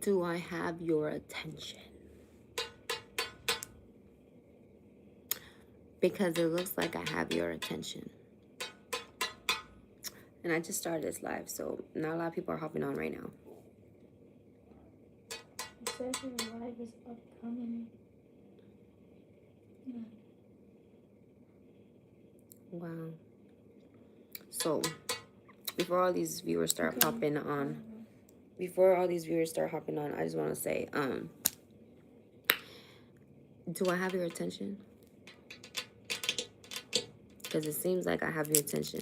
Do I have your attention? Because it looks like I have your attention. And I just started this live, so not a lot of people are hopping on right now. It says your live is upcoming. Yeah. Wow. So, before all these viewers start hopping on, I just want to say, do I have your attention? Because it seems like I have your attention.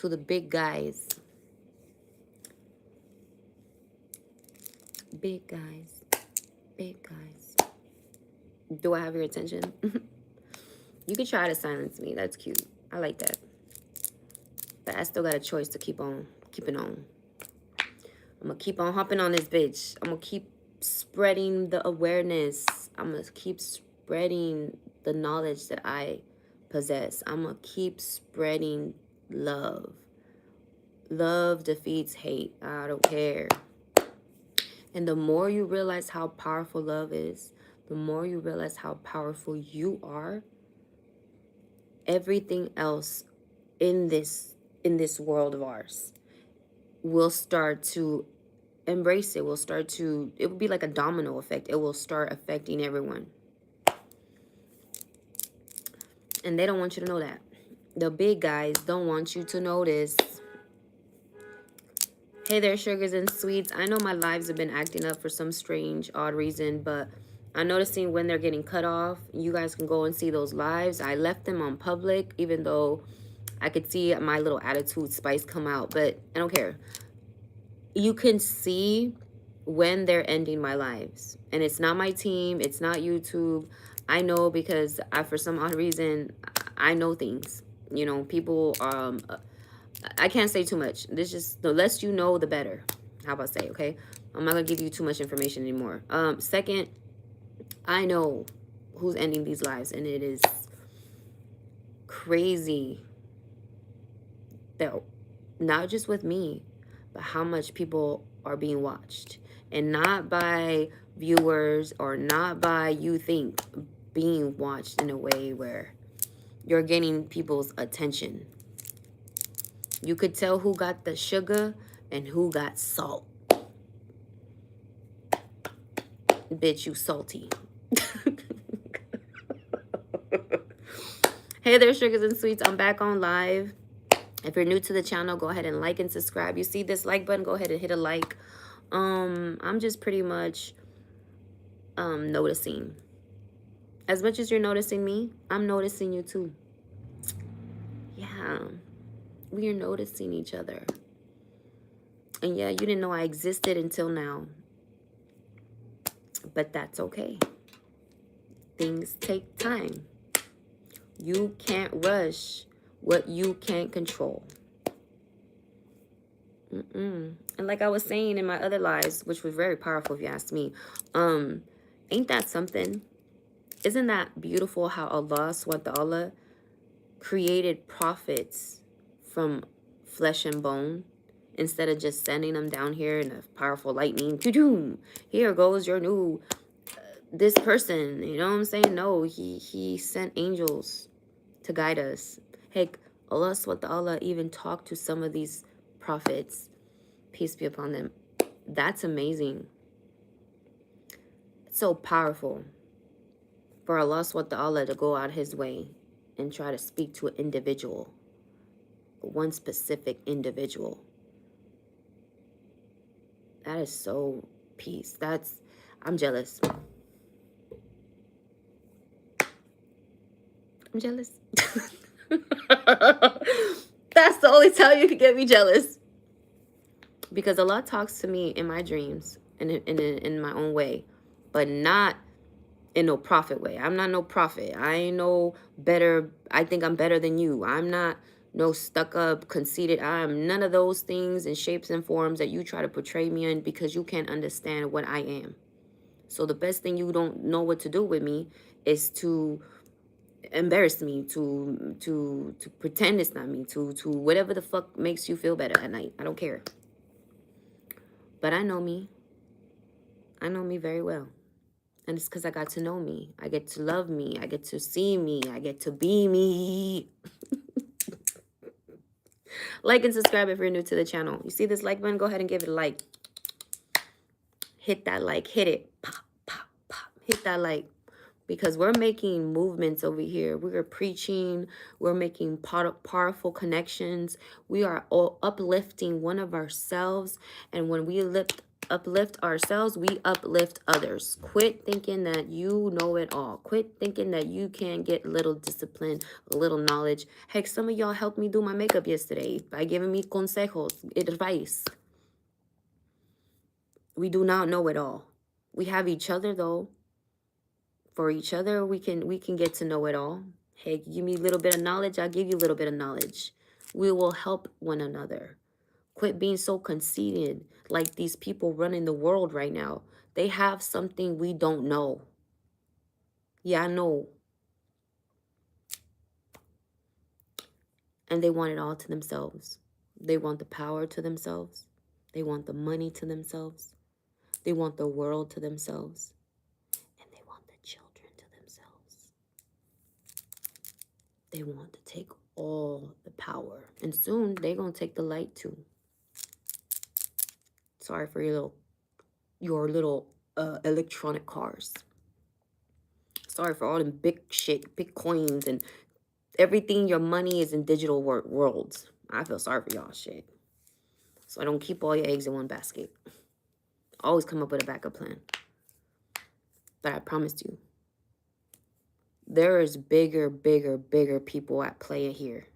To the big guys. Big guys. Big guys. Do I have your attention? You could try to silence me. That's cute. I like that. But I still got a choice to keep on keeping on. I'm going to keep on hopping on this bitch. I'm going to keep spreading the awareness. I'm going to keep spreading the knowledge that I possess. I'm going to keep spreading love. Love defeats hate. I don't care. And the more you realize how powerful love is, the more you realize how powerful you are, everything else in this world of ours will start to embrace it. It will be like a domino effect. It will start affecting everyone. And they don't want you to know that. The big guys don't want you to know this. Hey there, sugars and sweets. I know my lives have been acting up for some strange, odd reason, but I'm noticing when they're getting cut off. You guys can go and see those lives. I left them on public, even though I could see my little attitude spice come out, but I don't care. You can see when they're ending my lives. And it's not my team. It's not YouTube. I know because for some odd reason, I know things. You know, people, I can't say too much. This just, the less you know, the better. How about say, okay? I'm not going to give you too much information anymore. Second, I know who's ending these lives, and it is crazy that not just with me, but how much people are being watched. And not by viewers or not by you think, being watched in a way where you're getting people's attention. You could tell who got the sugar and who got salt. Bitch, you salty. Hey there, sugars and sweets. I'm back on live. If you're new to the channel, go ahead and like and subscribe. You see this like button, go ahead and hit a like. I'm just pretty much noticing. As much as you're noticing me, I'm noticing you too. Yeah. We are noticing each other. And yeah, you didn't know I existed until now. But that's okay. Things take time. You can't rush what you can't control. And like I was saying in my other lives, which was very powerful if you asked me, ain't that something? Isn't that beautiful how Allah SWT created prophets from flesh and bone instead of just sending them down here in a powerful lightning? Here goes your new this person. You know what I'm saying? No, he sent angels to guide us. Heck, Allah SWT even talked to some of these prophets, peace be upon them. That's amazing. It's so powerful for Allah SWT to go out his way and try to speak to an individual, one specific individual. That is so peace. I'm jealous. I'm jealous. That's the only time you can get me jealous. Because Allah talks to me in my dreams and in my own way, but not in no prophet way. I'm not no prophet. I ain't no better. I think I'm better than you. I'm not no stuck up, conceited. I'm none of those things and shapes and forms that you try to portray me in because you can't understand what I am. So the best thing you don't know what to do with me is to embarrass me, to pretend it's not me, to whatever the fuck makes you feel better at night. I don't care. But I know me. I know me very well. And it's because I got to know me. I get to love me. I get to see me. I get to be me. Like and subscribe if you're new to the channel. You see this like button? Go ahead and give it a like. Hit that like. Hit it. Pop, pop, pop. Hit that like. Because we're making movements over here. We're preaching. We're making powerful connections. We are all uplifting one of ourselves. And when we uplift ourselves, we uplift others. Quit thinking that you know it all. Quit thinking that you can't get a little discipline, a little knowledge. Heck, some of y'all helped me do my makeup yesterday by giving me consejos, advice. We do not know it all. We have each other though. For each other, we can get to know it all. Hey, give me a little bit of knowledge, I'll give you a little bit of knowledge. We will help one another. Quit being so conceited like these people running the world right now. They have something we don't know. Yeah, I know. And they want it all to themselves. They want the power to themselves. They want the money to themselves. They want the world to themselves. And they want the children to themselves. They want to take all the power. And soon they're going to take the light too. Sorry for your little electronic cars. Sorry for all them big shit, Bitcoins and everything. Your money is in digital worlds. I feel sorry for y'all shit. So I don't keep all your eggs in one basket. Always come up with a backup plan. But I promised you, there is bigger people at play here.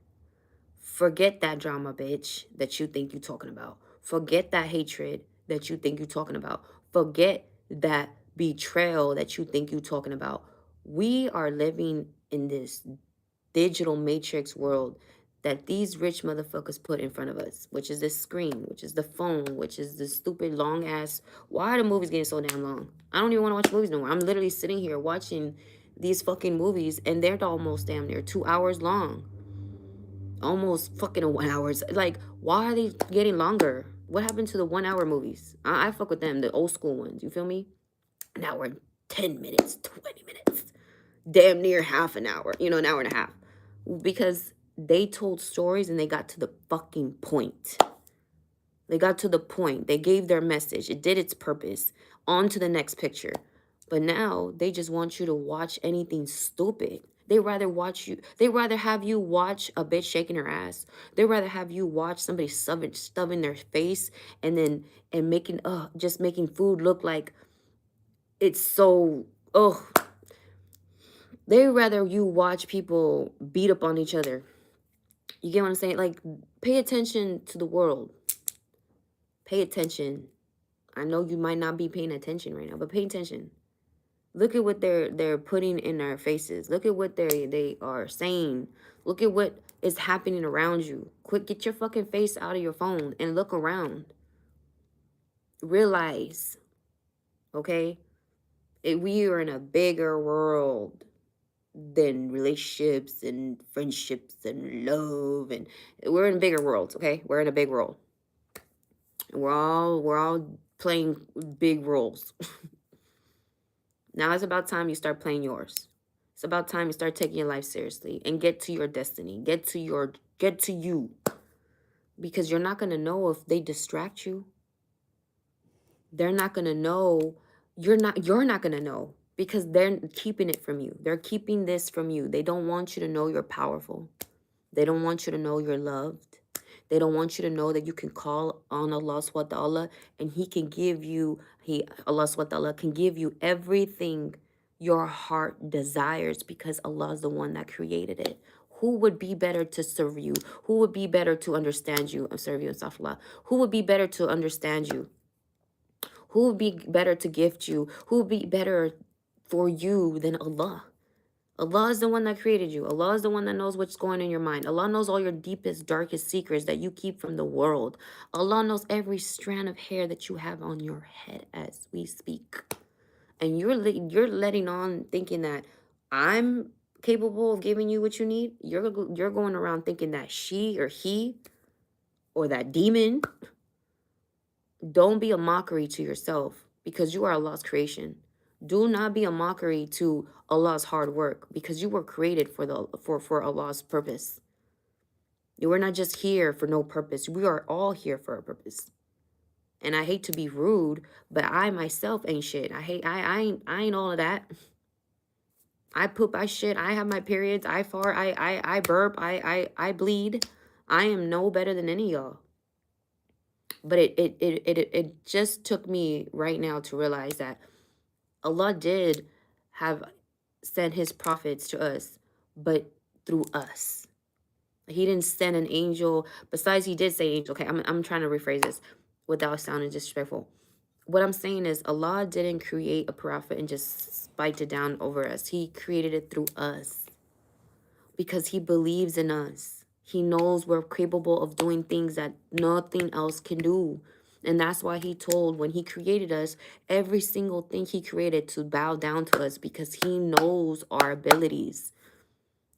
Forget that drama, bitch, that you think you're talking about. Forget that hatred that you think you're talking about. Forget that betrayal that you think you're talking about. We are living in this digital matrix world that these rich motherfuckers put in front of us, which is this screen, which is the phone, which is the stupid long ass. Why are the movies getting so damn long? I don't even want to watch movies no more. I'm literally sitting here watching these fucking movies and they're almost damn near 2 hours long. Almost fucking 1 hour. Like, why are they getting longer? What happened to the 1 hour movies? I fuck with them, the old school ones. You feel me? An hour, 10 minutes, 20 minutes, damn near half an hour, an hour and a half. Because they told stories and they got to the fucking point. They got to the point. They gave their message. It did its purpose. On to the next picture. But now they just want you to watch anything stupid. They rather have you watch a bitch shaking her ass. They rather have you watch somebody stuffing their face and making food look like it's so they rather you watch people beat up on each other. You get what I'm saying? Like, pay attention to the world. Pay attention. I know you might not be paying attention right now, but pay attention. Look at what they're putting in our faces. Look at what they are saying. Look at what is happening around you. Get your fucking face out of your phone and look around. Realize, okay? We are in a bigger world than relationships and friendships and love, and we're in bigger worlds, okay? We're in a big world. We're all playing big roles. Now it's about time you start playing yours. It's about time you start taking your life seriously and get to your destiny. Get to you. Because you're not going to know if they distract you. They're not going to know. You're not going to know because they're keeping it from you. They're keeping this from you. They don't want you to know you're powerful. They don't want you to know you're loved. They don't want you to know that you can call on Allah subhanahu wa ta'ala and He can give you, Allah subhanahu wa ta'ala can give you everything your heart desires because Allah is the one that created it. Who would be better to serve you? Who would be better to understand you? Serve you, astaghfirullah. Who would be better to understand you? Who would be better to gift you? Who would be better for you than Allah? Allah is the one that created you. Allah is the one that knows what's going in your mind. Allah knows all your deepest, darkest secrets that you keep from the world. Allah knows every strand of hair that you have on your head as we speak. And you're letting on thinking that I'm capable of giving you what you need. You're going around thinking that she or he or that demon Don't be a mockery to yourself because you are Allah's creation. Do not be a mockery to Allah's hard work because you were created for Allah's purpose. You were not just here for no purpose. We are all here for a purpose. And I hate to be rude, but I myself ain't shit. I ain't all of that. I poop, I shit, I have my periods, I fart, I burp, I bleed. I am no better than any of y'all. But it just took me right now to realize that Allah did have sent his prophets to us, but through us. He didn't send an angel. Besides, he did say angel. Okay, I'm trying to rephrase this without sounding disrespectful. What I'm saying is Allah didn't create a prophet and just spiked it down over us. He created it through us because he believes in us. He knows we're capable of doing things that nothing else can do. And that's why he told, when he created us, every single thing he created to bow down to us because he knows our abilities.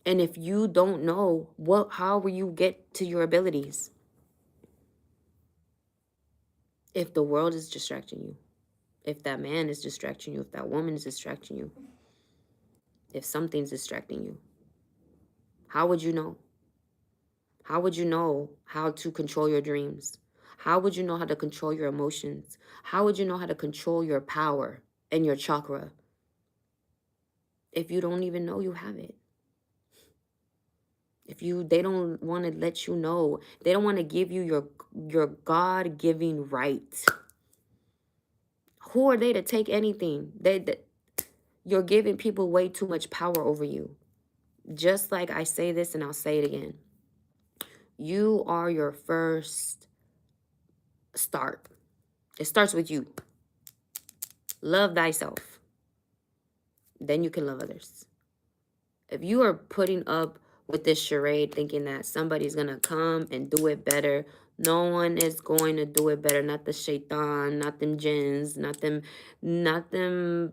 And if you don't know, how will you get to your abilities? If the world is distracting you, if that man is distracting you, if that woman is distracting you, if something's distracting you, how would you know? How would you know how to control your dreams? How would you know how to control your emotions? How would you know how to control your power and your chakra if you don't even know you have it? They don't want to let you know. They don't want to give you your God-given right. Who are they to take anything? You're giving people way too much power over you. Just like I say this and I'll say it again. You are your first start. It starts with you. Love thyself. Then you can love others. If you are putting up with this charade thinking that somebody's going to come and do it better, no one is going to do it better. Not the shaitan, not them jinns, not them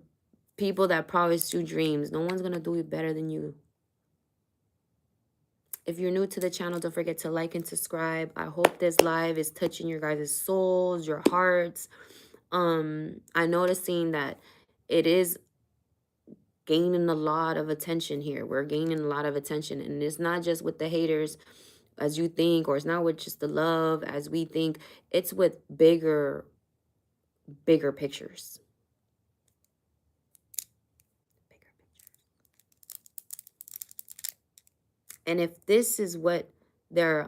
people that promise you dreams. No one's going to do it better than you. If you're new to the channel, don't forget to like and subscribe. I hope this live is touching your guys' souls, your hearts. I'm noticing that it is gaining a lot of attention here. We're gaining a lot of attention. And it's not just with the haters as you think, or it's not with just the love as we think. It's with bigger pictures. And if this is what they're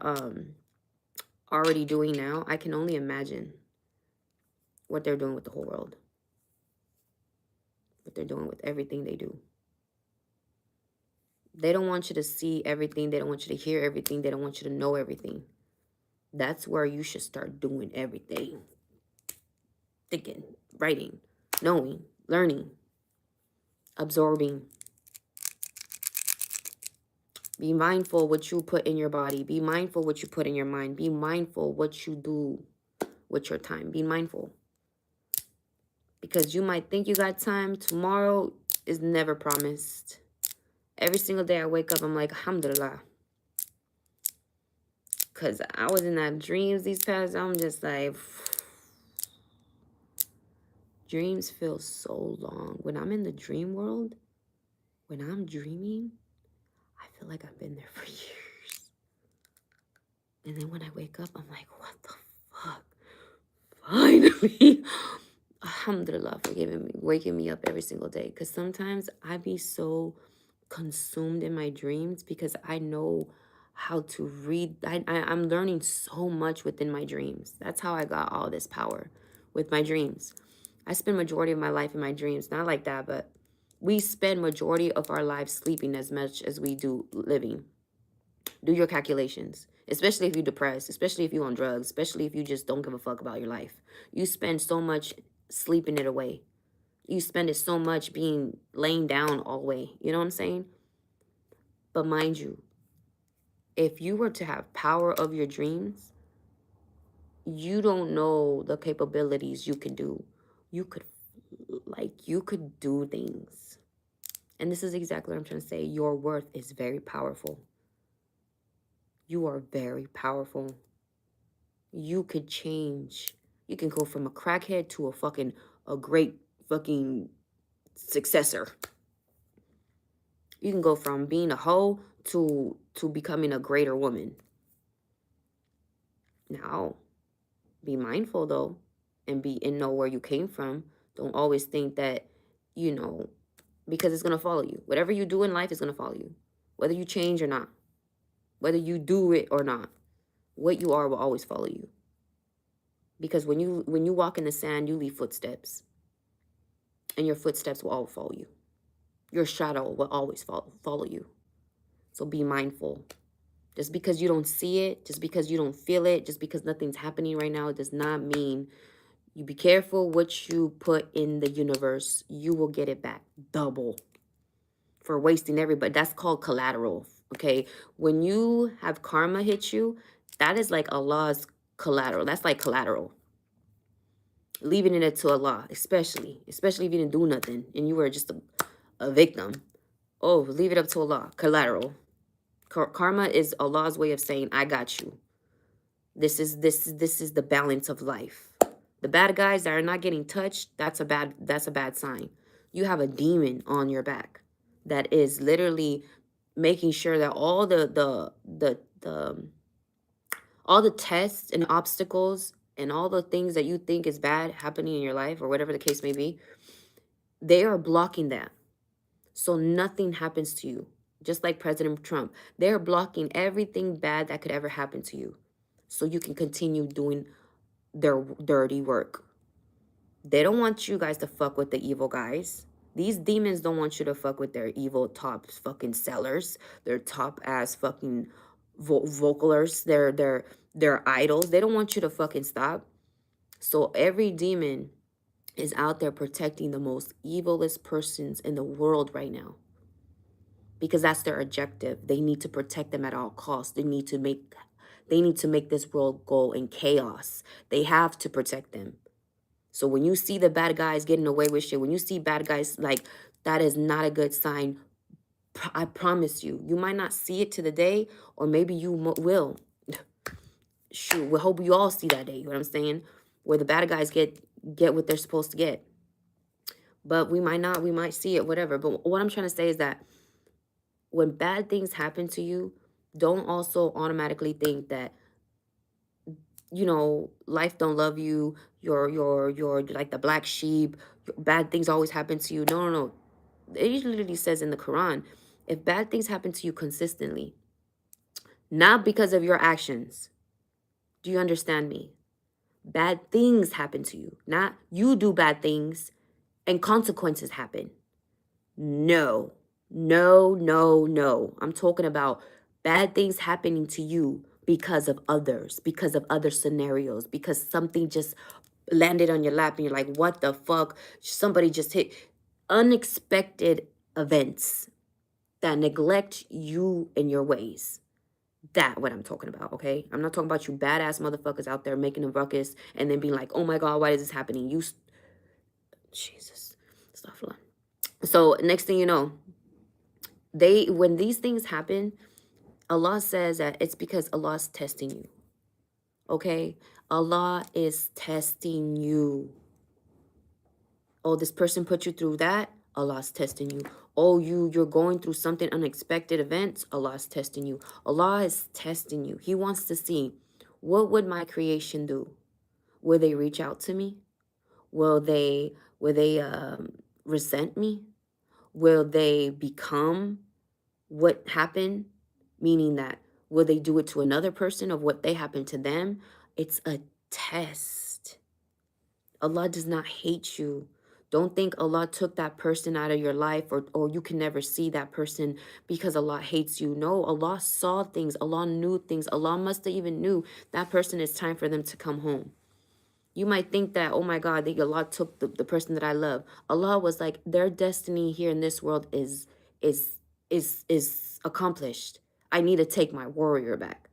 already doing now, I can only imagine what they're doing with the whole world. What they're doing with everything they do. They don't want you to see everything. They don't want you to hear everything. They don't want you to know everything. That's where you should start doing everything. Thinking, writing, knowing, learning, absorbing. Be mindful what you put in your body. Be mindful what you put in your mind. Be mindful what you do with your time. Be mindful. Because you might think you got time. Tomorrow is never promised. Every single day I wake up, I'm like, alhamdulillah. Because I was in that dreams these past, I'm just like, dreams feel so long. When I'm in the dream world, when I'm dreaming, I feel like I've been there for years. And then when I wake up, I'm like, what the fuck? Finally. Alhamdulillah for waking me up every single day. Because sometimes I be so consumed in my dreams because I know how to read. I'm learning so much within my dreams. That's how I got all this power with my dreams. I spend majority of my life in my dreams. Not like that, but we spend majority of our lives sleeping as much as we do living. Do your calculations. Especially if you're depressed. Especially if you're on drugs. Especially if you just don't give a fuck about your life. You spend so much sleeping it away. You spend it so much being laying down all the way. You know what I'm saying? But mind you, if you were to have power of your dreams, you don't know the capabilities you can do. You could do things. And this is exactly what I'm trying to say. Your worth is very powerful. You are very powerful. You could change You can go from a crackhead to a great fucking successor. You can go from being a hoe to becoming a greater woman. Now, be mindful though, and know where you came from. Don't always think that, you know, because it's gonna follow you. Whatever you do in life is gonna follow you. Whether you change or not, whether you do it or not, what you are will always follow you. Because when you walk in the sand, you leave footsteps. And your footsteps will always follow you. Your shadow will always follow you. So be mindful. Just because you don't see it, just because you don't feel it, just because nothing's happening right now, it does not mean. You be careful what you put in the universe. You will get it back double for wasting everybody. That's called collateral. Okay. When you have karma hit you, that is like Allah's collateral. That's like collateral. Leaving it to Allah, especially if you didn't do nothing and you were just a victim. Oh, leave it up to Allah. Collateral. Karma is Allah's way of saying, I got you. This is the balance of life. The bad guys that are not getting touched, that's a bad sign. You have a demon on your back that is literally making sure that all the tests and obstacles and all the things that you think is bad happening in your life or whatever the case may be, they are blocking that. So nothing happens to you. Just like President Trump, they're blocking everything bad that could ever happen to you. So you can continue doing their dirty work. They don't want you guys to fuck with the evil guys. These demons don't want you to fuck with their evil top fucking sellers, their top ass fucking vocalers, their idols. They don't want you to fucking stop. So every demon is out there protecting the most evilest persons in the world right now. Because that's their objective. They need to protect them at all costs. They need to make this world go in chaos. They have to protect them. So when you see the bad guys getting away with shit, when you see bad guys, like, that is not a good sign. I promise you. You might not see it to the day, or maybe you will. Shoot, we hope you all see that day. You know what I'm saying? Where the bad guys get what they're supposed to get. But we might not. We might see it, whatever. But what I'm trying to say is that when bad things happen to you, don't also automatically think that, life don't love you. You're like the black sheep. Bad things always happen to you. No, no, no. It literally says in the Quran, if bad things happen to you consistently, not because of your actions. Do you understand me? Bad things happen to you, not you do bad things and consequences happen. No, no, no, no. I'm talking about bad things happening to you because of others, because of other scenarios, because something just landed on your lap and you're like, what the fuck? Somebody just hit. Unexpected events that neglect you and your ways. That what I'm talking about, okay? I'm not talking about you badass motherfuckers out there making a ruckus and then being like, oh my God, why is this happening? Jesus, stuff. So next thing you know, when these things happen, Allah says that it's because Allah's testing you, okay? Allah is testing you. Oh, this person put you through that. Allah's testing you. Oh, you're going through something unexpected events. Allah's testing you. Allah is testing you. He wants to see, what would my creation do? Will they reach out to me? Will they resent me? Will they become what happened? Meaning that, will they do it to another person of what they happened to them? It's a test. Allah does not hate you. Don't think Allah took that person out of your life or you can never see that person because Allah hates you. No, Allah saw things. Allah knew things. Allah must have even knew that person, it's time for them to come home. You might think that, oh my God, that Allah took the person that I love. Allah was like, their destiny here in this world is accomplished. I need to take my warrior back.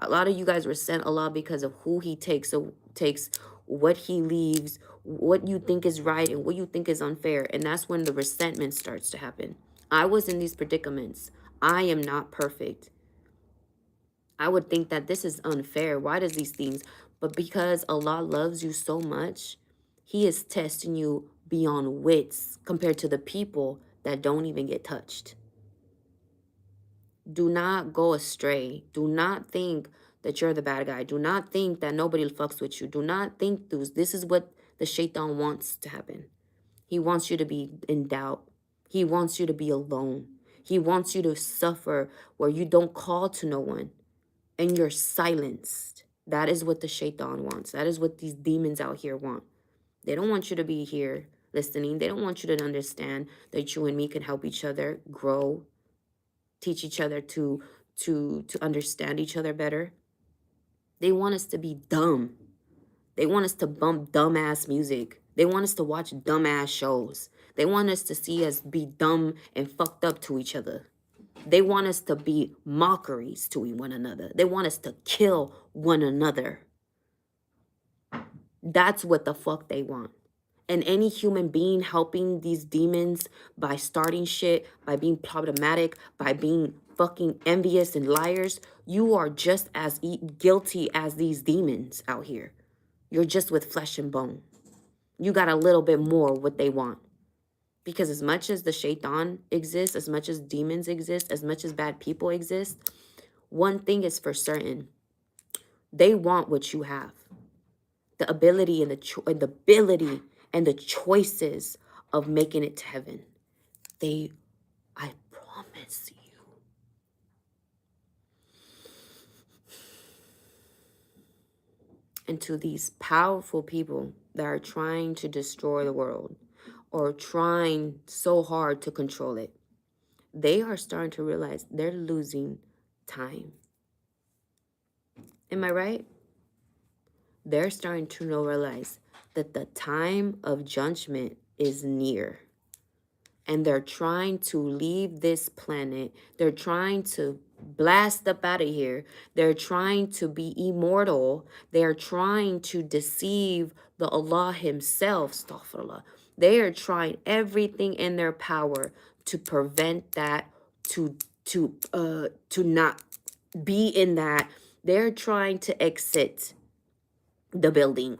A lot of you guys resent Allah because of who he takes. So takes what he leaves, what you think is right and what you think is unfair. And that's when the resentment starts to happen. I was in these predicaments. I am not perfect. I would think that this is unfair. Why does these things? But because Allah loves you so much, He is testing you beyond wits compared to the people that don't even get touched. Do not go astray. Do not think that you're the bad guy. Do not think that nobody fucks with you. Do not think this is what the shaitan wants to happen. He wants you to be in doubt. He wants you to be alone. He wants you to suffer where you don't call to no one and you're silenced. That is what the shaitan wants. That is what these demons out here want. They don't want you to be here listening. They don't want you to understand that you and me can help each other grow, teach each other to understand each other better. They want us to be dumb. They want us to bump dumbass music. They want us to watch dumbass shows. They want us to see us be dumb and fucked up to each other. They want us to be mockeries to one another. They want us to kill one another. That's what the fuck they want. And any human being helping these demons by starting shit, by being problematic, by being fucking envious and liars, you are just as guilty as these demons out here. You're just with flesh and bone. You got a little bit more what they want. Because as much as the shaitan exists, as much as demons exist, as much as bad people exist, one thing is for certain. They want what you have. The ability and the choices of making it to heaven. I promise you. And to these powerful people that are trying to destroy the world or trying so hard to control it, they are starting to realize they're losing time. Am I right? They're starting to realize that the time of judgment is near. And they're trying to leave this planet. They're trying to blast up out of here. They're trying to be immortal. They're trying to deceive the Allah himself, astaghfirullah. They are trying everything in their power to prevent that, to not be in that. They're trying to exit the building.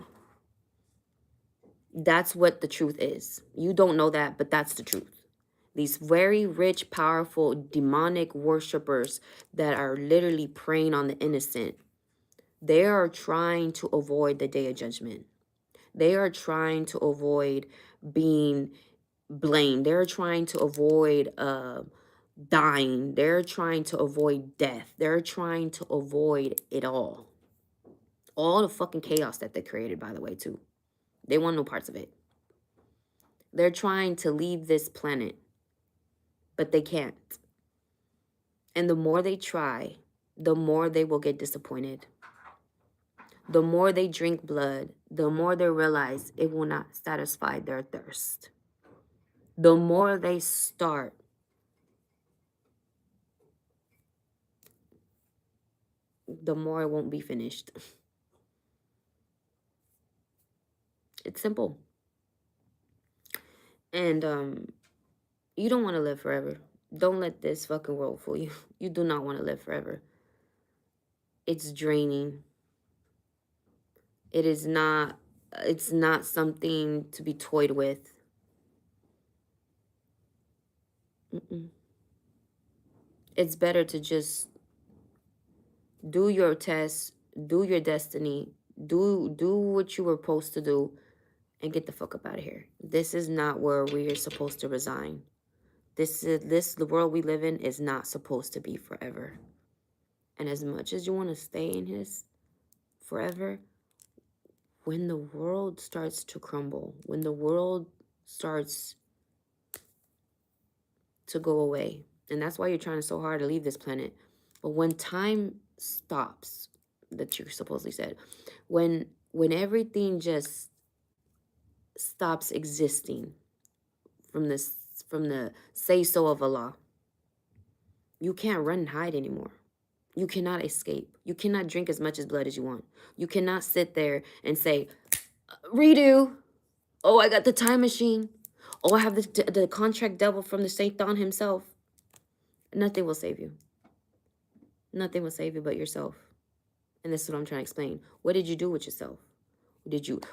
That's what the truth is. You don't know that, but that's the truth. These very rich, powerful, demonic worshipers that are literally preying on the innocent, they are trying to avoid the day of judgment. They are trying to avoid being blamed. They're trying to avoid dying. They're trying to avoid death. They're trying to avoid it all. All the fucking chaos that they created, by the way, too. They want no parts of it. They're trying to leave this planet, but they can't. And the more they try, the more they will get disappointed. The more they drink blood, the more they realize it will not satisfy their thirst. The more they start, the more it won't be finished. It's simple. And you don't want to live forever. Don't let this fucking world fool you. You do not want to live forever. It's draining. It's not something to be toyed with. It's better to just do your test, do your destiny, do what you were supposed to do, and get the fuck up out of here. This is not where we are supposed to resign. The world we live in is not supposed to be forever. And as much as you want to stay in his forever, when the world starts to crumble, when the world starts to go away, and that's why you're trying so hard to leave this planet. But when time stops, that you supposedly said, when everything just stops existing from the say so of Allah, you can't run and hide anymore. You cannot escape. You cannot drink as much as blood as you want. You cannot sit there and say, redo. Oh, I got the time machine. Oh, I have the contract devil from the Satan himself. Nothing will save you. Nothing will save you but yourself. And this is what I'm trying to explain. What did you do with yourself?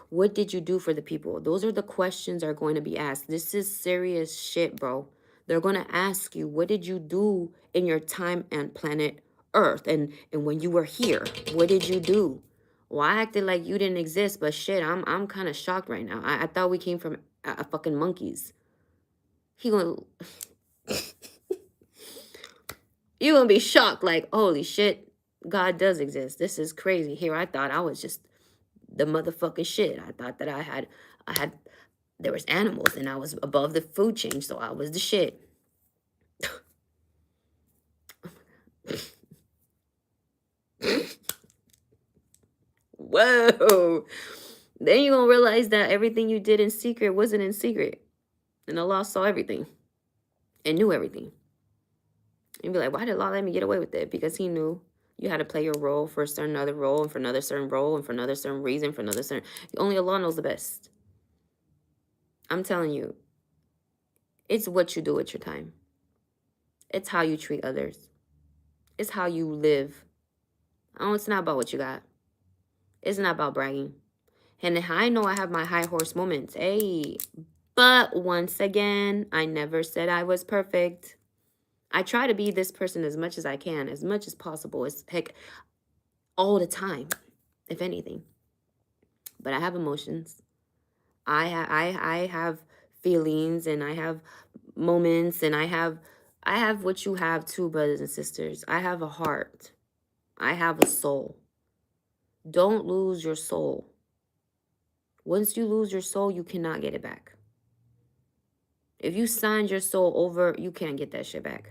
What did you do for the people? Those are the questions are going to be asked. This is serious shit, bro. They're going to ask you, what did you do in your time and planet Earth? And when you were here, what did you do? Well, I acted like you didn't exist, but shit, I'm kind of shocked right now. I thought we came from fucking monkeys. He gonna You gonna be shocked, like, holy shit, God does exist. This is crazy. Here I thought I was just the motherfucking shit. I thought that I had there was animals and I was above the food chain, so I was the shit. Whoa. Then you're gonna realize that everything you did in secret wasn't in secret. And Allah saw everything and knew everything. You'd be like, why did Allah let me get away with it? Because he knew you had to play your role for a certain other role and for another certain role and for another certain reason, for another certain. Only Allah knows the best. I'm telling you, it's what you do with your time. It's how you treat others. It's how you live. Oh, it's not about what you got. It's not about bragging. And I know I have my high horse moments. Hey, but once again, I never said I was perfect. I try to be this person as much as I can, as much as possible, as heck, all the time, if anything. But I have emotions. I have feelings, and I have moments, and I have what you have too, brothers and sisters. I have a heart. I have a soul. Don't lose your soul. Once you lose your soul, you cannot get it back. If you signed your soul over, you can't get that shit back.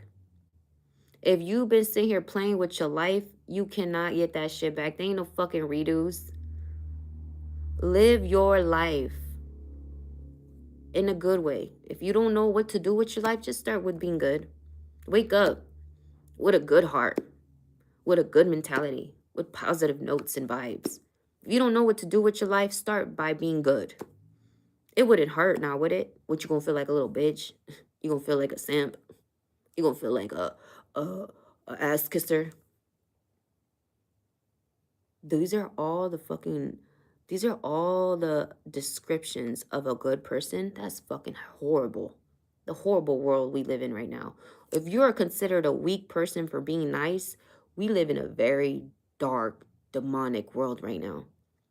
If you've been sitting here playing with your life, you cannot get that shit back. There ain't no fucking redos. Live your life in a good way. If you don't know what to do with your life, just start with being good. Wake up with a good heart, with a good mentality, with positive notes and vibes. If you don't know what to do with your life, start by being good. It wouldn't hurt now, would it? What, you gonna feel like a little bitch? You gonna feel like a simp? You gonna feel like a ass kisser? These are all the descriptions of a good person. That's fucking horrible. The horrible world we live in right now. If you're considered a weak person for being nice, we live in a very dark, demonic world right now.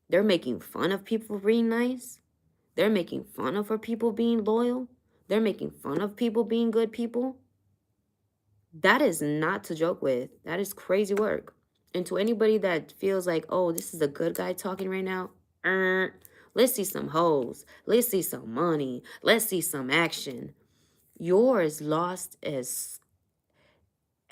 They're making fun of people for being nice. They're making fun of people being loyal. They're making fun of people being good people. That is not to joke with. That is crazy work. And to anybody that feels like, oh, this is a good guy talking right now, let's see some hoes. Let's see some money. Let's see some action. You're as lost as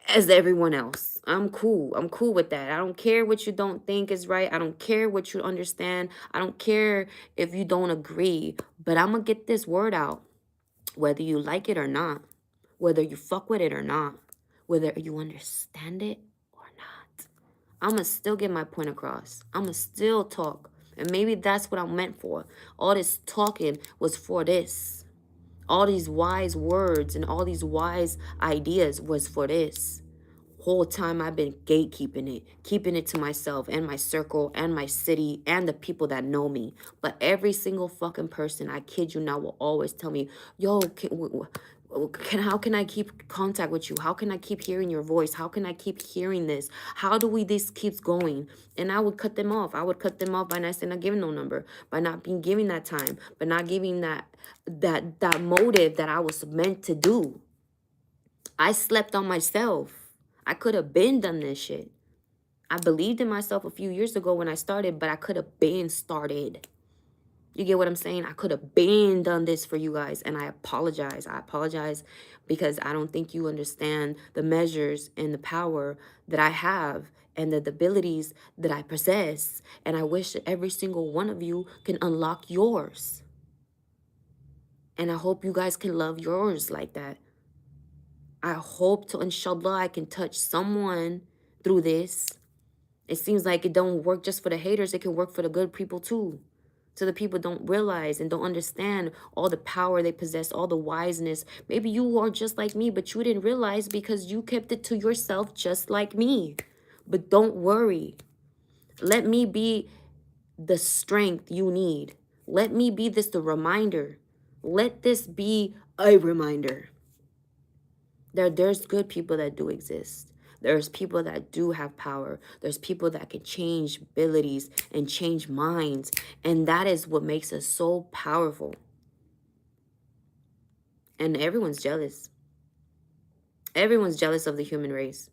everyone else. I'm cool. I'm cool with that. I don't care what you don't think is right. I don't care what you understand. I don't care if you don't agree. But I'm going to get this word out. Whether you like it or not. Whether you fuck with it or not. Whether you understand it or not. I'm going to still get my point across. I'm going to still talk. And maybe that's what I'm meant for. All this talking was for this. All these wise words and all these wise ideas was for this. Whole time I've been gatekeeping it, keeping it to myself and my circle and my city and the people that know me. But every single fucking person, I kid you not, will always tell me, yo, how can I keep contact with you? How can I keep hearing your voice? How can I keep hearing this? How do this keeps going? And I would cut them off. I would cut them off by not saying, not giving no number, by not being giving that time, by not giving that motive that I was meant to do. I slept on myself. I could have been done this shit. I believed in myself a few years ago when I started, but I could have been started. You get what I'm saying? I could have been done this for you guys, and I apologize. I apologize because I don't think you understand the measures and the power that I have and the abilities that I possess, and I wish that every single one of you can unlock yours. And I hope you guys can love yours like that. I hope to, inshallah, I can touch someone through this. It seems like it don't work just for the haters. It can work for the good people too. So the people don't realize and don't understand all the power they possess, all the wiseness. Maybe you are just like me, but you didn't realize because you kept it to yourself just like me. But don't worry. Let me be the strength you need. Let me be this the reminder. Let this be a reminder. There's good people that do exist. There's people that do have power. There's people that can change abilities and change minds. And that is what makes us so powerful. And everyone's jealous. Everyone's jealous of the human race.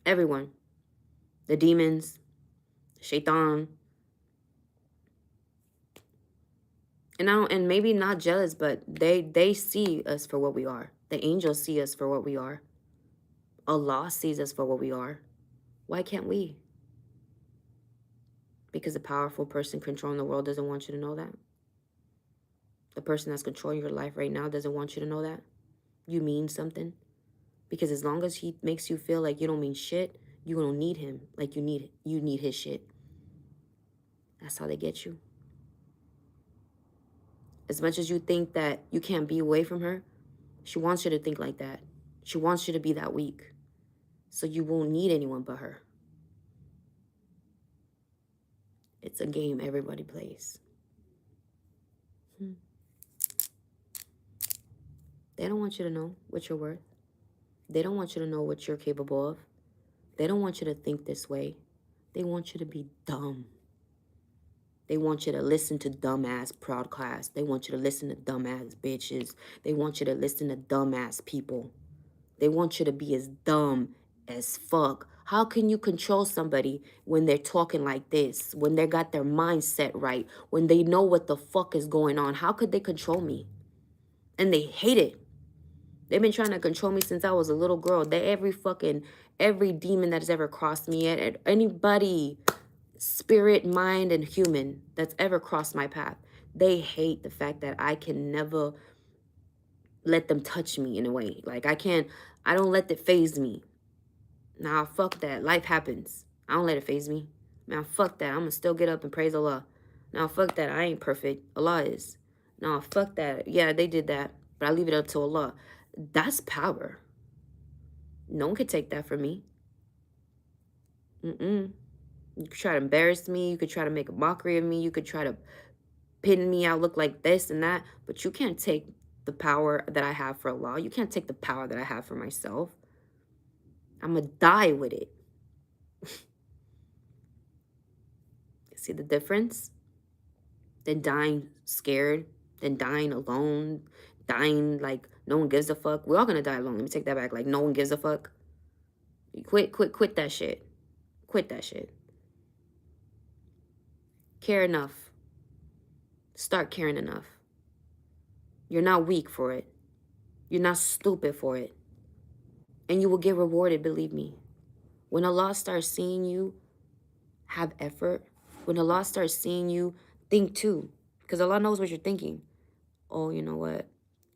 Everyone. The demons, Shaitan. And maybe not jealous, but they see us for what we are. The angels see us for what we are. Allah sees us for what we are. Why can't we? Because the powerful person controlling the world doesn't want you to know that. The person that's controlling your life right now doesn't want you to know that. You mean something. Because as long as he makes you feel like you don't mean shit, you don't need him like you need his shit. That's how they get you. As much as you think that you can't be away from her, she wants you to think like that. She wants you to be that weak. So you won't need anyone but her. It's a game everybody plays. They don't want you to know what you're worth. They don't want you to know what you're capable of. They don't want you to think this way. They want you to be dumb. They want you to listen to dumbass broadcasts. They want you to listen to dumbass bitches. They want you to listen to dumbass people. They want you to be as dumb as fuck. How can you control somebody when they're talking like this? When they got their mindset right? When they know what the fuck is going on? How could they control me? And they hate it. They've been trying to control me since I was a little girl. Every demon that has ever crossed me, anybody, spirit, mind, and human that's ever crossed my path, they hate the fact that I can never let them touch me in a way. Like I don't let it phase me. Nah, fuck that. Life happens. I don't let it phase me. Now, fuck that. I'm gonna still get up and praise Allah. Now, fuck that. I ain't perfect. Allah is. Now, fuck that. Yeah, they did that, but I leave it up to Allah. That's power. No one could take that from me. You could try to embarrass me. You could try to make a mockery of me. You could try to pin me out, look like this and that. But you can't take the power that I have for Allah. You can't take the power that I have for myself. I'm going to die with it. See the difference? Then dying scared. Then dying alone. Dying like no one gives a fuck. We're all going to die alone. Let me take that back. Like no one gives a fuck. Quit that shit. Quit that shit. Care enough. Start caring enough. You're not weak for it. You're not stupid for it. And you will get rewarded, believe me. When Allah starts seeing you have effort, when Allah starts seeing you think too, because Allah knows what you're thinking. Oh, you know what?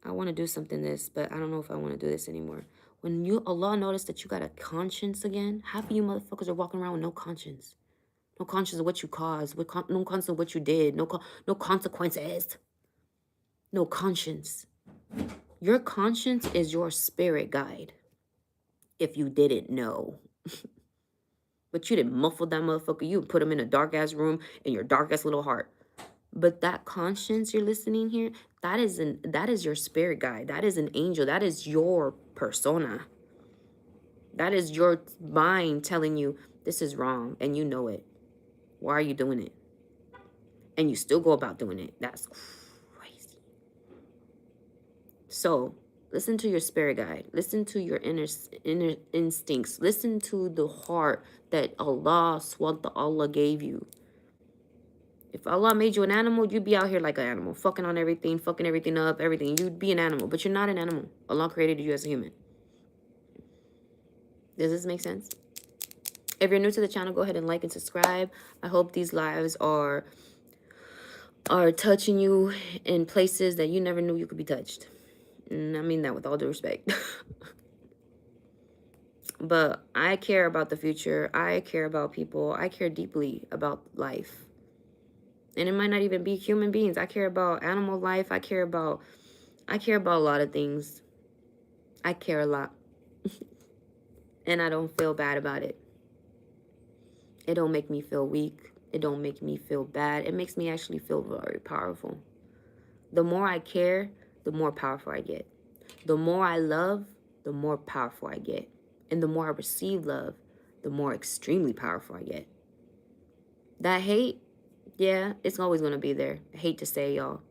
I want to do something this, but I don't know if I want to do this anymore. When Allah notice that you got a conscience again, half of you motherfuckers are walking around with no conscience. No conscience of what you caused, no conscience of what you did, no consequences. No conscience. Your conscience is your spirit guide. If you didn't know. But you didn't muffle that motherfucker. You put him in a dark ass room in your dark ass little heart. But that conscience you're listening here, that is your spirit guide. That is an angel. That is your persona. That is your mind telling you this is wrong and you know it. Why are you doing it? And you still go about doing it. That's crazy. So listen to your spirit guide. Listen to your inner instincts. Listen to the heart that Allah SWT gave you. If Allah made you an animal, you'd be out here like an animal, fucking on everything, fucking everything up, everything. You'd be an animal, but you're not an animal. Allah created you as a human. Does this make sense? If you're new to the channel, go ahead and like and subscribe. I hope these lives are touching you in places that you never knew you could be touched. And I mean that with all due respect. But I care about the future. I care about people. I care deeply about life. And it might not even be human beings. I care about animal life. I care about a lot of things. I care a lot. And I don't feel bad about it. It don't make me feel weak. It don't make me feel bad. It makes me actually feel very powerful. The more I care, the more powerful I get. The more I love, the more powerful I get. And the more I receive love, the more extremely powerful I get. That hate, yeah, it's always going to be there. I hate to say, y'all.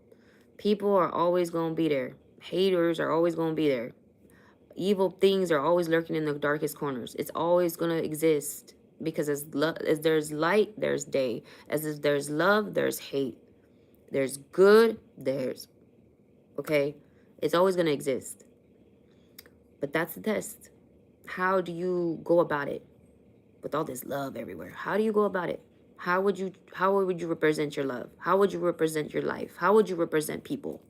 People are always going to be there. Haters are always going to be there. Evil things are always lurking in the darkest corners. It's always going to exist because as there's light, there's day. As there's love, there's hate. There's good, there's, okay? It's always going to exist. But that's the test. How do you go about it with all this love everywhere? How do you go about it? How would you represent your love? How would you represent your life? How would you represent people?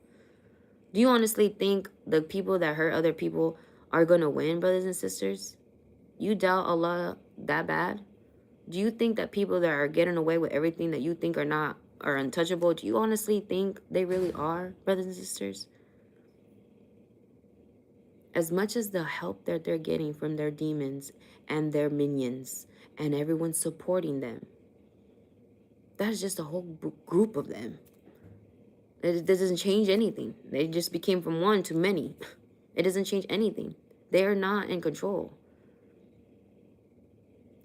Do you honestly think the people that hurt other people are going to win, brothers and sisters? You doubt Allah that bad? Do you think that people that are getting away with everything that you think are untouchable, do you honestly think they really are, brothers and sisters? As much as the help that they're getting from their demons and their minions and everyone supporting them, that's just a whole group of them. It doesn't change anything. They just became from one to many. It doesn't change anything. They are not in control.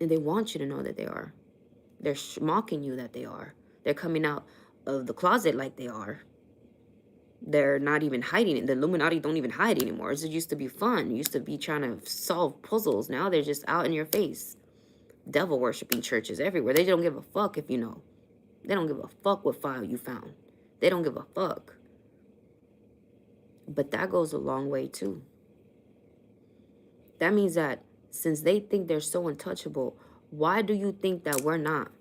And they want you to know that they are. They're mocking you that they are. They're coming out of the closet like they are. They're not even hiding it. The Illuminati don't even hide anymore. It used to be fun. It used to be trying to solve puzzles. Now they're just out in your face. Devil worshipping churches everywhere. They don't give a fuck if you know. They don't give a fuck what file you found. They don't give a fuck. But that goes a long way too. That means that since they think they're so untouchable, why do you think that we're not?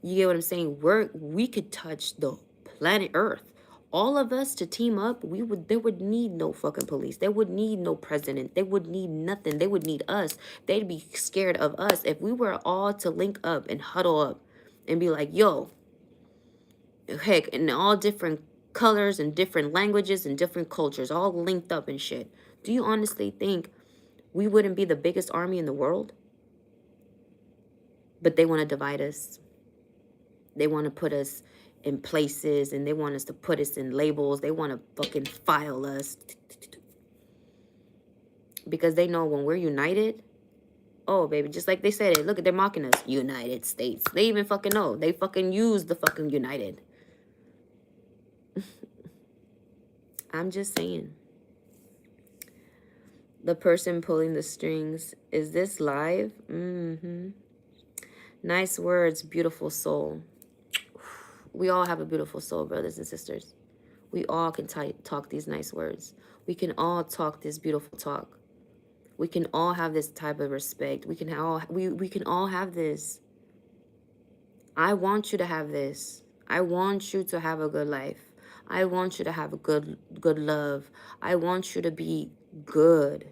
You get what I'm saying? We could touch the planet Earth. All of us to team up, there would need no fucking police. They would need no president. They would need nothing. They would need us. They'd be scared of us if we were all to link up and huddle up and be like, yo, heck, in all different colors and different languages and different cultures, all linked up and shit. Do you honestly think we wouldn't be the biggest army in the world? But they want to divide us. They want to put us in places and they want us to put us in labels. They want to fucking file us. Because they know when we're united, oh, baby, just like they said it. Look, they're mocking us. United States. They even fucking know. They fucking use the fucking United. I'm just saying. The person pulling the strings. Is this live? Mm-hmm. Nice words, beautiful soul. We all have a beautiful soul, brothers and sisters. We all can talk these nice words. We can all talk this beautiful talk. We can all have this type of respect. We can all have this. I want you to have this. I want you to have a good life. I want you to have a good love. I want you to be good.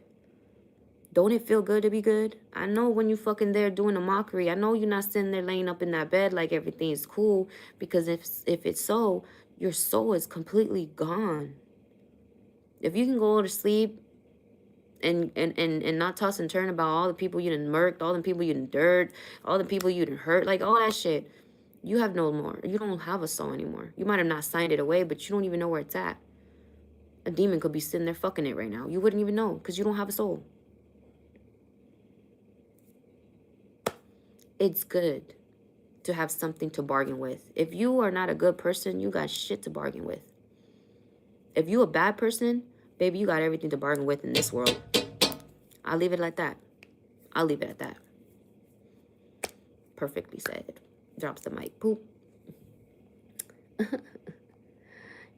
Don't it feel good to be good? I know when you fucking there doing a mockery. I know you're not sitting there laying up in that bed like everything is cool. Because if it's so, your soul is completely gone. If you can go to sleep and not toss and turn about all the people you done murked, all the people you done dirt, all the people you done hurt, like all that shit, you have no more. You don't have a soul anymore. You might have not signed it away, but you don't even know where it's at. A demon could be sitting there fucking it right now. You wouldn't even know because you don't have a soul. It's good to have something to bargain with. If you are not a good person, you got shit to bargain with. If you a bad person, baby, you got everything to bargain with in this world. I'll leave it like that. I'll leave it at that. Perfectly said. Drops the mic. Poop.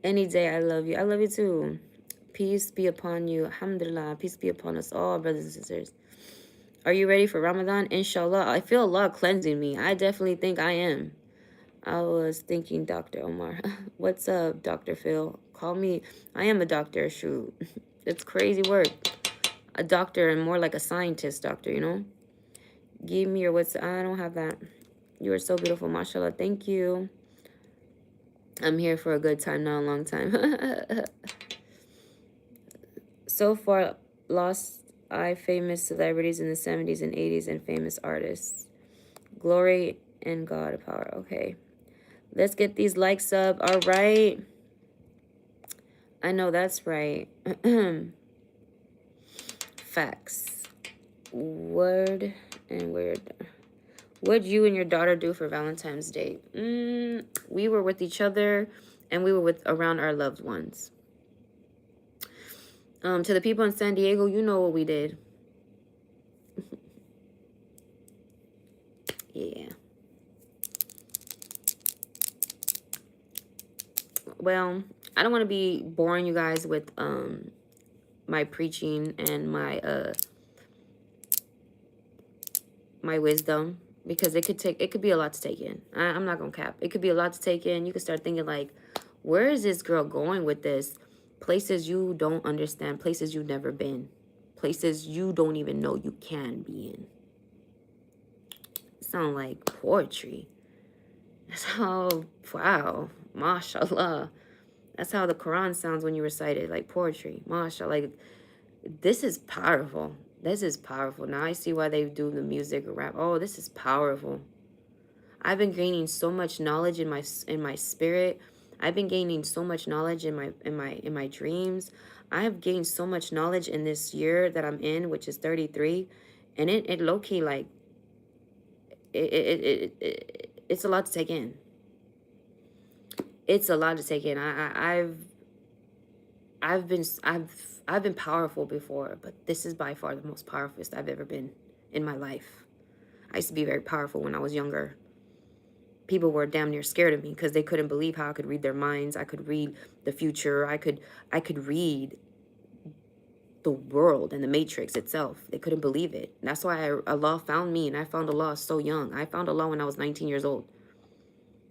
Any day, I love you. I love you too. Peace be upon you. Alhamdulillah. Peace be upon us all, brothers and sisters. Are you ready for Ramadan? Inshallah. I feel Allah cleansing me. I definitely think I am. I was thinking, Dr. Omar. What's up, Dr. Phil? Call me. I am a doctor. Shoot. It's crazy work. A doctor and more like a scientist doctor, you know? Give me your what's. I don't have that. You are so beautiful. MashaAllah. Thank you. I'm here for a good time, not a long time. So far, lost famous celebrities in the 70s and 80s and famous artists. Glory in God power. Okay. Let's get these likes up. All right. I know that's right. Facts. Word and word. What'd you and your daughter do for Valentine's Day? We were with each other and we were with around our loved ones. To the people in San Diego, you know what we did. Yeah. Well, I don't want to be boring you guys with my preaching and my wisdom, because it could be a lot to take in. I'm not gonna cap. It could be a lot to take in. You could start thinking like, where is this girl going with this? Places you don't understand, places you've never been, places you don't even know you can be in. Sound like poetry. That's how, wow, mashallah. That's how the Quran sounds when you recite it, like poetry. Mashallah, like, this is powerful. This is powerful. Now I see why they do the music or rap. Oh, this is powerful. I've been gaining so much knowledge in my spirit. I've been gaining so much knowledge in my dreams. I have gained so much knowledge in this year that I'm in, which is 33, and it low key like it's a lot to take in. It's a lot to take in. I've been powerful before, but this is by far the most powerful I've ever been in my life. I used to be very powerful when I was younger. People were damn near scared of me because they couldn't believe how I could read their minds. I could read the future. I could read the world and the matrix itself. They couldn't believe it. And that's why Allah found me, and I found Allah so young. I found Allah when I was 19 years old.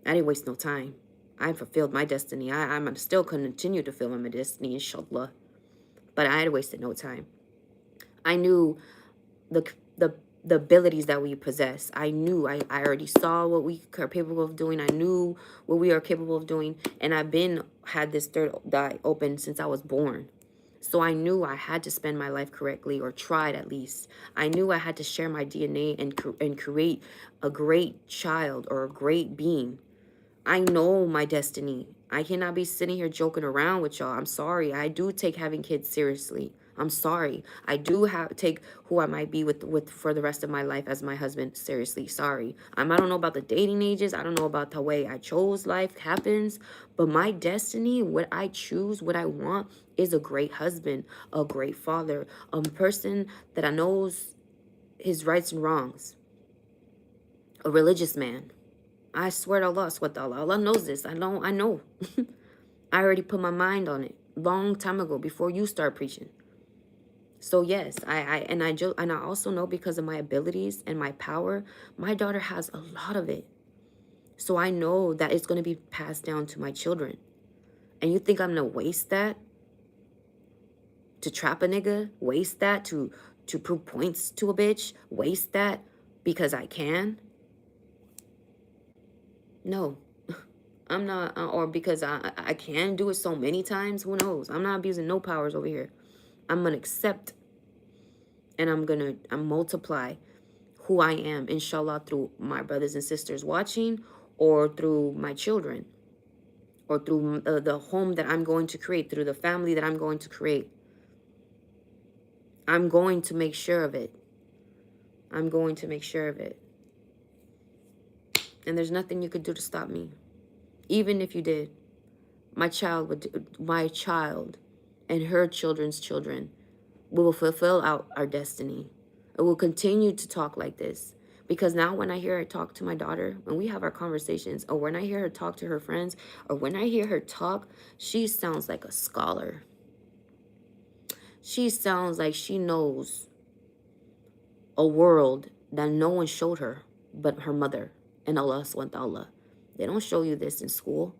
I didn't waste no time. I fulfilled my destiny. I'm still continue to fulfill my destiny, inshallah. But I had wasted no time. I knew the abilities that we possess. I knew, I already saw what we are capable of doing. I knew what we are capable of doing. And I've had this third eye open since I was born. So I knew I had to spend my life correctly, or tried at least. I knew I had to share my DNA and create a great child or a great being. I know my destiny. I cannot be sitting here joking around with y'all. I'm sorry. I do take having kids seriously. I'm sorry. I do take who I might be with for the rest of my life as my husband seriously. Sorry. I don't know about the dating ages. I don't know about the way I chose life happens. But my destiny, what I choose, what I want, is a great husband, a great father, a person that I knows his rights and wrongs, a religious man. I swear to Allah, Allah knows this. I know. I already put my mind on it long time ago before you start preaching. So yes, I also know, because of my abilities and my power, my daughter has a lot of it. So I know that it's going to be passed down to my children. And you think I'm going to waste that to trap a nigga? Waste that to prove points to a bitch? Waste that because I can? No. I'm not, or because I can do it so many times. Who knows? I'm not abusing no powers over here. I'm going to accept, and I'm multiply who I am, inshallah, through my brothers and sisters watching, or through my children, or through the home that I'm going to create, through the family that I'm going to create. I'm going to make sure of it. I'm going to make sure of it. And there's nothing you could do to stop me. Even if you did, my child and her children's children, we will fulfill out our destiny. It will continue to talk like this. Because now when I hear her talk to my daughter, when we have our conversations, or when I hear her talk to her friends, or when I hear her talk, she sounds like a scholar. She sounds like she knows a world that no one showed her but her mother and Allah subhanahu wa ta'ala. They don't show you this in school.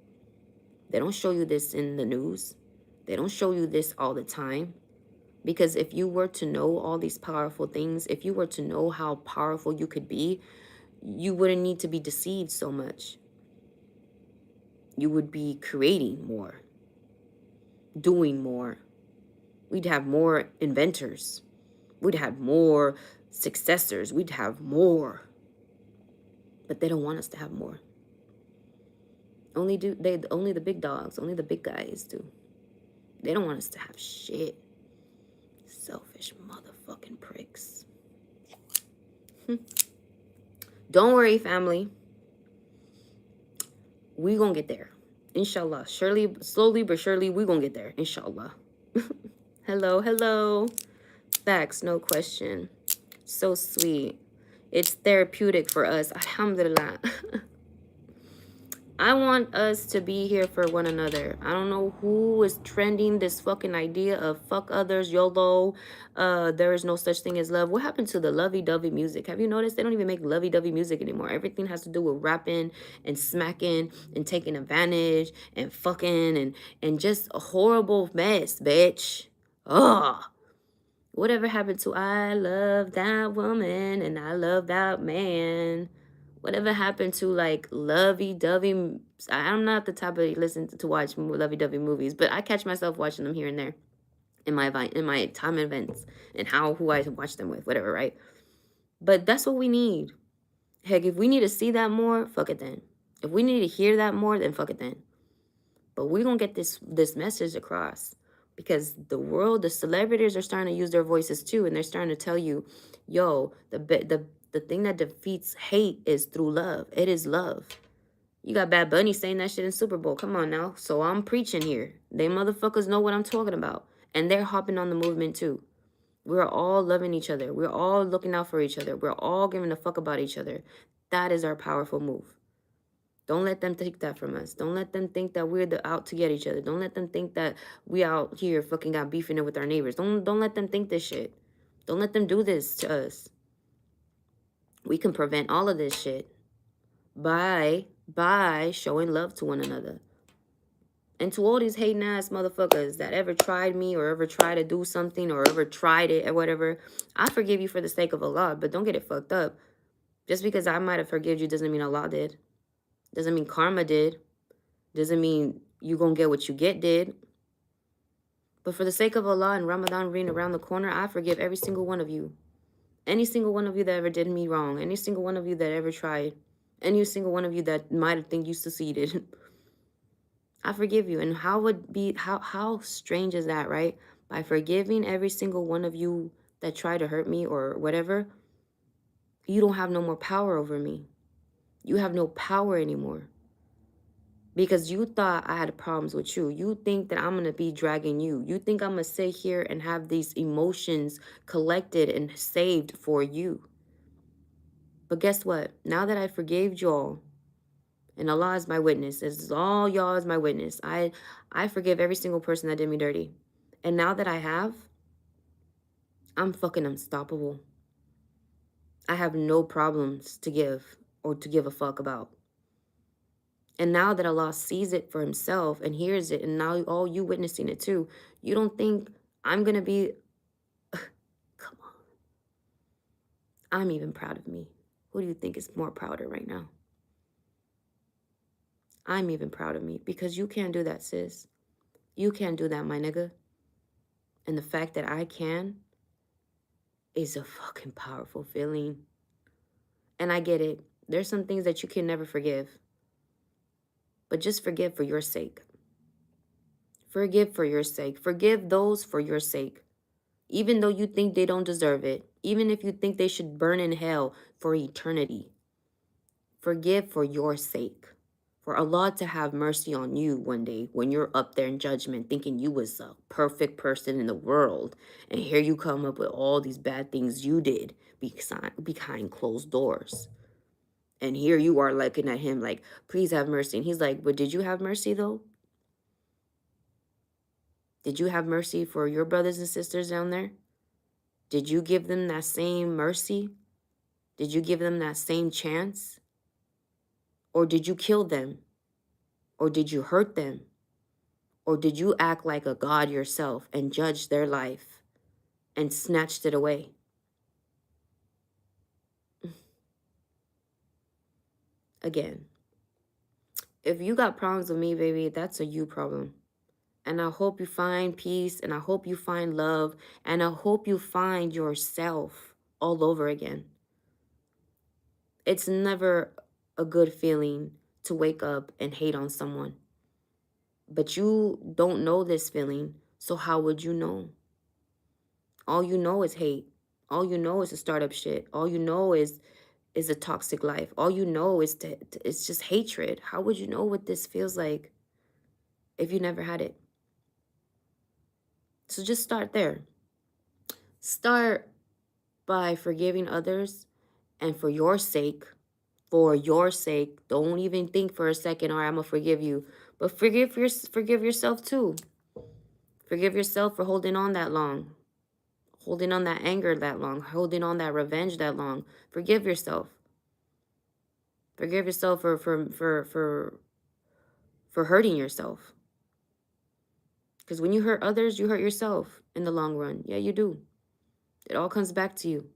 They don't show you this in the news. They don't show you this all the time. Because if you were to know all these powerful things, if you were to know how powerful you could be, you wouldn't need to be deceived so much. You would be creating more, doing more. We'd have more inventors. We'd have more successors. We'd have more. But they don't want us to have more. Only the big dogs, only the big guys do. They don't want us to have shit. Selfish motherfucking pricks. Don't worry, family. We gonna get there. Inshallah. Surely, slowly but surely, we gonna get there. Inshallah. Hello, hello. Facts, no question. So sweet. It's therapeutic for us. Alhamdulillah. I want us to be here for one another. I don't know who is trending this fucking idea of fuck others, YOLO, there is no such thing as love. What happened to the lovey-dovey music? Have you noticed they don't even make lovey-dovey music anymore? Everything has to do with rapping and smacking and taking advantage and fucking and just a horrible mess, bitch. Ugh. Whatever happened to I love that woman and I love that man? Whatever happened to like lovey-dovey? I'm not the type of listen to watch lovey-dovey movies, but I catch myself watching them here and there in my time events and who I watch them with, whatever, right? But that's what we need. Heck, if we need to see that more, fuck it then. If we need to hear that more, then fuck it then. But we're gonna get this message across because the celebrities are starting to use their voices too, and they're starting to tell you, yo, the thing that defeats hate is through love. It is love. You got Bad Bunny saying that shit in Super Bowl. Come on now. So I'm preaching here. They motherfuckers know what I'm talking about. And they're hopping on the movement too. We're all loving each other. We're all looking out for each other. We're all giving a fuck about each other. That is our powerful move. Don't let them take that from us. Don't let them think that we're out to get each other. Don't let them think that we out here fucking got beefing it with our neighbors. Don't let them think this shit. Don't let them do this to us. We can prevent all of this shit by showing love to one another. And to all these hating ass motherfuckers that ever tried me or ever tried to do something or ever tried it or whatever, I forgive you for the sake of Allah, but don't get it fucked up. Just because I might have forgiven you doesn't mean Allah did. Doesn't mean karma did. Doesn't mean you gonna get what you get did. But for the sake of Allah and Ramadan being around the corner, I forgive every single one of you. Any single one of you that ever did me wrong. Any single one of you that ever tried. Any single one of you that might have think you succeeded. I forgive you. And how strange is that, right? By forgiving every single one of you that tried to hurt me or whatever, you don't have no more power over me. You have no power anymore. Because you thought I had problems with you. You think that I'm going to be dragging you. You think I'm going to sit here and have these emotions collected and saved for you. But guess what? Now that I forgave y'all, and Allah is my witness, as all y'all is my witness, I forgive every single person that did me dirty. And now that I have, I'm fucking unstoppable. I have no problems to give or to give a fuck about. And now that Allah sees it for himself and hears it, and now all you witnessing it too, you don't think I'm going to be... Come on. I'm even proud of me. Who do you think is more prouder right now? I'm even proud of me because you can't do that, sis. You can't do that, my nigga. And the fact that I can is a fucking powerful feeling. And I get it. There's some things that you can never forgive. But just forgive for your sake. Forgive for your sake. Forgive those for your sake. Even though you think they don't deserve it. Even if you think they should burn in hell for eternity. Forgive for your sake. For Allah to have mercy on you one day when you're up there in judgment thinking you was a perfect person in the world. And here you come up with all these bad things you did behind closed doors. And here you are looking at him like, please have mercy. And he's like, but did you have mercy though? Did you have mercy for your brothers and sisters down there? Did you give them that same mercy? Did you give them that same chance? Or did you kill them? Or did you hurt them? Or did you act like a god yourself and judge their life and snatched it away? Again, if you got problems with me, baby, that's a you problem. And I hope you find peace, and I hope you find love, and I hope you find yourself all over again. It's never a good feeling to wake up and hate on someone. But you don't know this feeling, so how would you know? All you know is hate. All you know is a startup shit. All you know is a toxic life. All you know is it's just hatred. How would you know what this feels like if you never had it? So just start there. Start by forgiving others, and for your sake, don't even think for a second, all right, I'm gonna forgive you. But forgive yourself too. Forgive yourself for holding on that long, holding on that anger that long, holding on that revenge that long. Forgive yourself. Forgive yourself for hurting yourself. Because when you hurt others, you hurt yourself in the long run. Yeah, you do. It all comes back to you.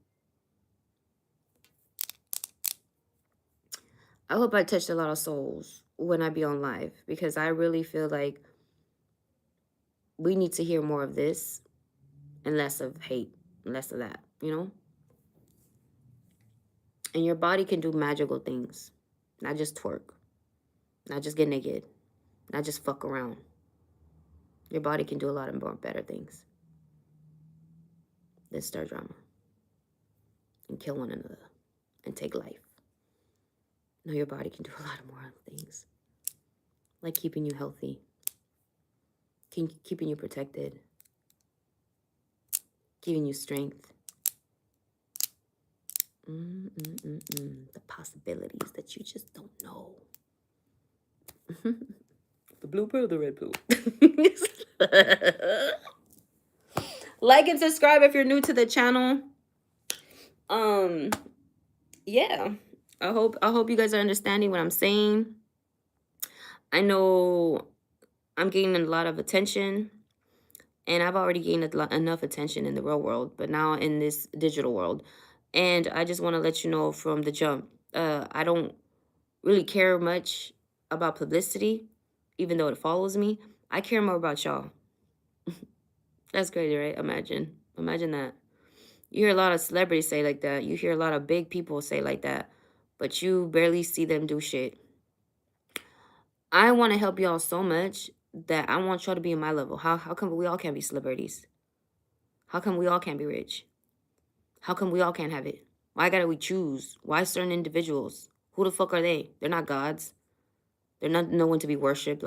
I hope I touched a lot of souls when I be on live, because I really feel like we need to hear more of this and less of hate, less of that, you know? And your body can do magical things, not just twerk, not just get naked, not just fuck around. Your body can do a lot of more better things than start drama and kill one another and take life. No, your body can do a lot of more things, like keeping you healthy, keeping you protected, giving you strength. The possibilities that you just don't know. The blue pill, the red pill. Like and subscribe if you're new to the channel. Yeah. I hope you guys are understanding what I'm saying. I know I'm gaining a lot of attention, and I've already gained enough attention in the real world, but now in this digital world. And I just want to let you know from the jump, I don't really care much about publicity, even though it follows me. I care more about y'all. That's crazy, right? Imagine that. You hear a lot of celebrities say like that. You hear a lot of big people say like that, but you barely see them do shit. I want to help y'all so much that I want y'all to be in my level. How come we all can't be celebrities? How come we all can't be rich? How come we all can't have it? Why gotta we choose? Why certain individuals? Who the fuck are they? They're not gods. They're not no one to be worshipped.